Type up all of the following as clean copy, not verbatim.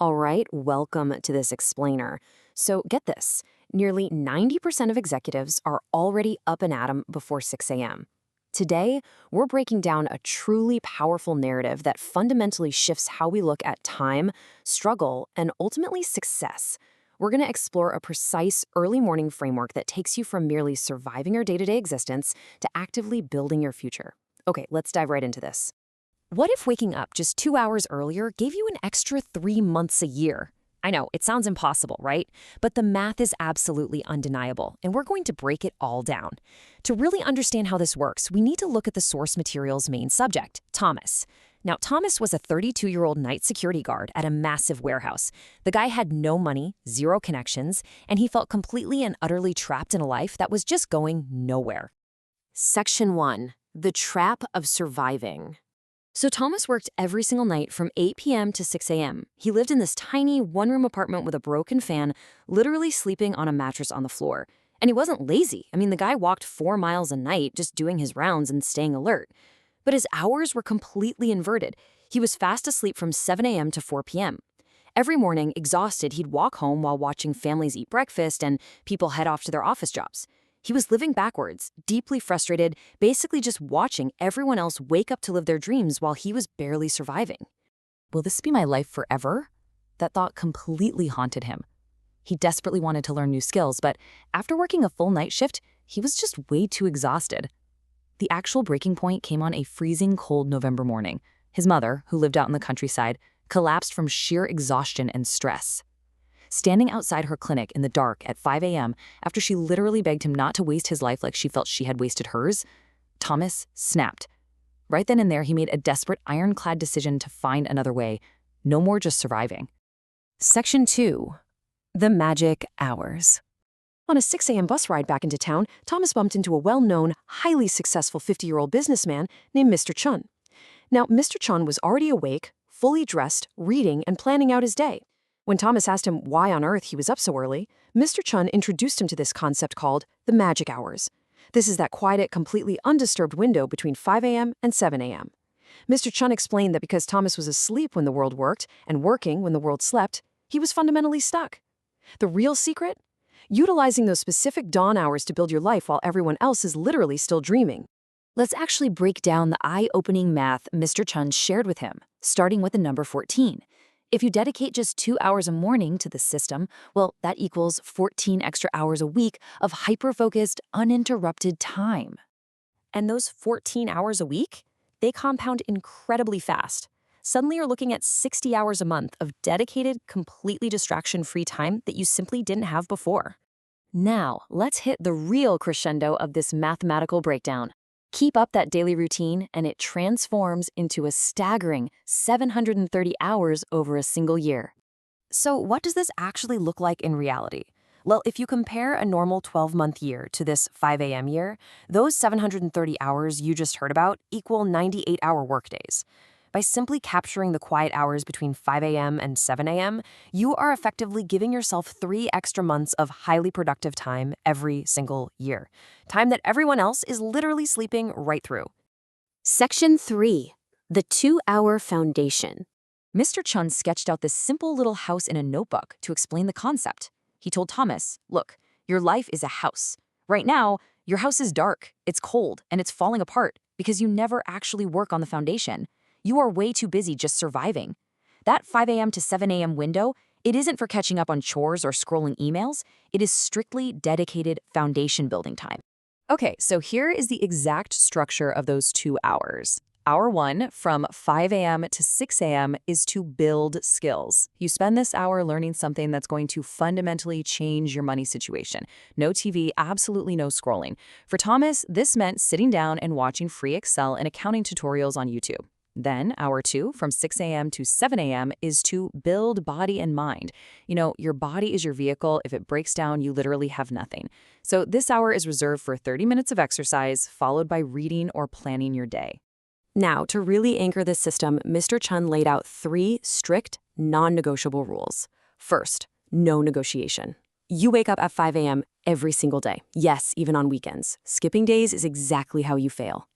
All right, welcome to this explainer. So get this, nearly 90% of executives are already up and at 'em before 6 a.m. Today, we're breaking down a truly powerful narrative that fundamentally shifts how we look at time, struggle, and ultimately success. We're going to explore a precise early morning framework that takes you from merely surviving your day-to-day existence to actively building your future. Okay, let's dive right into this. What if waking up just 2 hours earlier gave you an extra 3 months a year? I know, it sounds impossible, right? But the math is absolutely undeniable, and we're going to break it all down. To really understand how this works, we need to look at the source material's main subject, Thomas. Now, Thomas was a 32-year-old night security guard at a massive warehouse. The guy had no money, zero connections, and he felt completely and utterly trapped in a life that was just going nowhere. Section 1. The Trap of Surviving. So Thomas worked every single night from 8 p.m. to 6 a.m. He lived in this tiny one-room apartment with a broken fan, literally sleeping on a mattress on the floor. And he wasn't lazy. I mean, the guy walked 4 miles a night just doing his rounds and staying alert. But his hours were completely inverted. He was fast asleep from 7 a.m. to 4 p.m. Every morning, exhausted, he'd walk home while watching families eat breakfast and people head off to their office jobs. He was living backwards, deeply frustrated, basically just watching everyone else wake up to live their dreams while he was barely surviving. Will this be my life forever? That thought completely haunted him. He desperately wanted to learn new skills, but after working a full night shift, he was just way too exhausted. The actual breaking point came on a freezing cold November morning. His mother, who lived out in the countryside, collapsed from sheer exhaustion and stress. Standing outside her clinic in the dark at 5 a.m. after she literally begged him not to waste his life like she felt she had wasted hers, Thomas snapped. Right then and there, he made a desperate, ironclad decision to find another way. No more just surviving. Section 2. The Magic Hours. On a 6 a.m. bus ride back into town, Thomas bumped into a well-known, highly successful 50-year-old businessman named Mr. Chun. Now, Mr. Chun was already awake, fully dressed, reading, and planning out his day. When Thomas asked him why on earth he was up so early, Mr. Chun introduced him to this concept called the magic hours. This is that quiet, completely undisturbed window between 5 a.m. and 7 a.m. Mr. Chun explained that because Thomas was asleep when the world worked and working when the world slept, he was fundamentally stuck. The real secret? Utilizing those specific dawn hours to build your life while everyone else is literally still dreaming. Let's actually break down the eye-opening math Mr. Chun shared with him, starting with the number 14. If you dedicate just 2 hours a morning to the system, well, that equals 14 extra hours a week of hyper-focused, uninterrupted time. And those 14 hours a week, they compound incredibly fast. Suddenly you're looking at 60 hours a month of dedicated, completely distraction-free time that you simply didn't have before. Now, let's hit the real crescendo of this mathematical breakdown. Keep up that daily routine, and it transforms into a staggering 730 hours over a single year. So what does this actually look like in reality? Well, if you compare a normal 12-month year to this 5 a.m. year, those 730 hours you just heard about equal 98-hour workdays. By simply capturing the quiet hours between 5 a.m. and 7 a.m., you are effectively giving yourself 3 extra months of highly productive time every single year. Time that everyone else is literally sleeping right through. Section 3. The 2-Hour Foundation. Mr. Chun sketched out this simple little house in a notebook to explain the concept. He told Thomas, look, your life is a house. Right now, your house is dark, it's cold, and it's falling apart because you never actually work on the foundation. You are way too busy just surviving. That 5 a.m. to 7 a.m. window, it isn't for catching up on chores or scrolling emails. It is strictly dedicated foundation building time. Okay, so here is the exact structure of those 2 hours. Hour 1, from 5 a.m. to 6 a.m., is to build skills. You spend this hour learning something that's going to fundamentally change your money situation. No TV, absolutely no scrolling. For Thomas, this meant sitting down and watching free Excel and accounting tutorials on YouTube. Then, hour 2, from 6 a.m. to 7 a.m., is to build body and mind. You know, your body is your vehicle. If it breaks down, you literally have nothing. So this hour is reserved for 30 minutes of exercise, followed by reading or planning your day. Now, to really anchor this system, Mr. Chun laid out 3 strict, non-negotiable rules. First, no negotiation. You wake up at 5 a.m. every single day. Yes, even on weekends. Skipping days is exactly how you fail.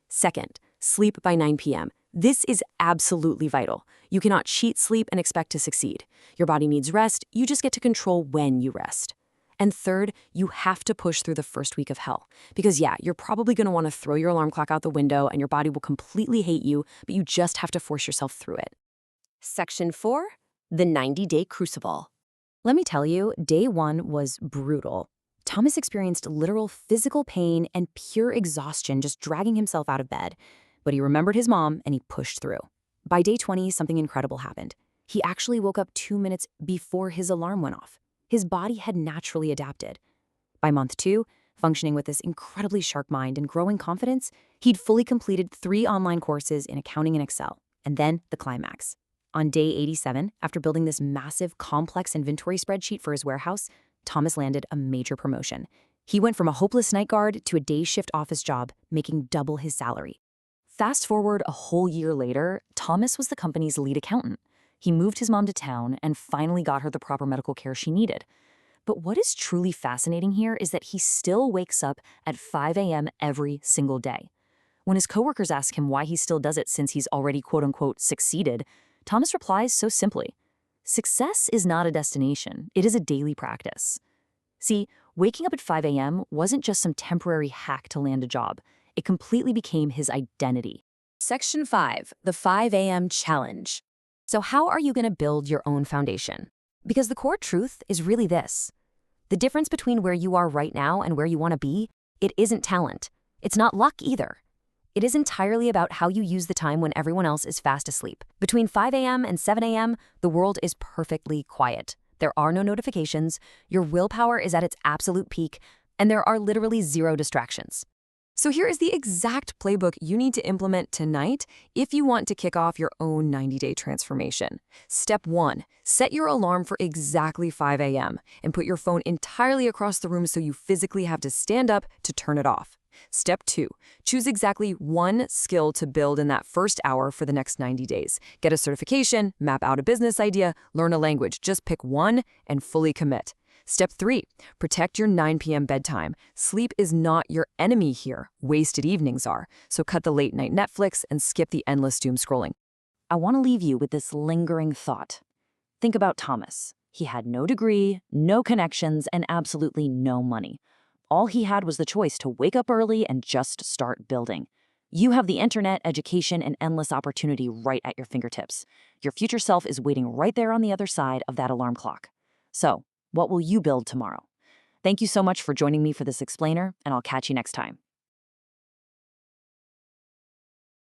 Second, sleep by 9 p.m. This is absolutely vital. You cannot cheat sleep and expect to succeed. Your body needs rest, you just get to control when you rest. And third, you have to push through the first week of hell. Because yeah, you're probably going to want to throw your alarm clock out the window and your body will completely hate you, but you just have to force yourself through it. Section 4, the 90-day crucible. Let me tell you, day 1 was brutal. Thomas experienced literal physical pain and pure exhaustion just dragging himself out of bed. But he remembered his mom and he pushed through. By day 20, something incredible happened. He actually woke up 2 minutes before his alarm went off. His body had naturally adapted. By month 2, functioning with this incredibly sharp mind and growing confidence, he'd fully completed 3 online courses in accounting and Excel. And then the climax. On day 87, after building this massive, complex inventory spreadsheet for his warehouse, Thomas landed a major promotion. He went from a hopeless night guard to a day shift office job, making double his salary. Fast forward a whole year later, Thomas was the company's lead accountant. He moved his mom to town and finally got her the proper medical care she needed. But what is truly fascinating here is that he still wakes up at 5 a.m. every single day. When his coworkers ask him why he still does it since he's already quote-unquote succeeded, Thomas replies so simply, "Success is not a destination, it is a daily practice." See, waking up at 5 a.m. wasn't just some temporary hack to land a job. It completely became his identity. Section 5, the 5 a.m. challenge. So how are you going to build your own foundation? Because the core truth is really this. The difference between where you are right now and where you want to be, it isn't talent. It's not luck either. It is entirely about how you use the time when everyone else is fast asleep. Between 5 a.m. and 7 a.m., the world is perfectly quiet. There are no notifications, your willpower is at its absolute peak, and there are literally 0 distractions. So here is the exact playbook you need to implement tonight if you want to kick off your own 90-day transformation. Step 1, set your alarm for exactly 5 a.m. and put your phone entirely across the room so you physically have to stand up to turn it off. Step 2, choose exactly 1 skill to build in that first hour for the next 90 days. Get a certification, map out a business idea, learn a language. Just pick 1 and fully commit. Step 3, protect your 9 p.m. bedtime. Sleep is not your enemy here. Wasted evenings are. So cut the late night Netflix and skip the endless doom scrolling. I want to leave you with this lingering thought. Think about Thomas. He had no degree, no connections, and absolutely no money. All he had was the choice to wake up early and just start building. You have the internet, education, and endless opportunity right at your fingertips. Your future self is waiting right there on the other side of that alarm clock. So, what will you build tomorrow? Thank you so much for joining me for this explainer, and I'll catch you next time.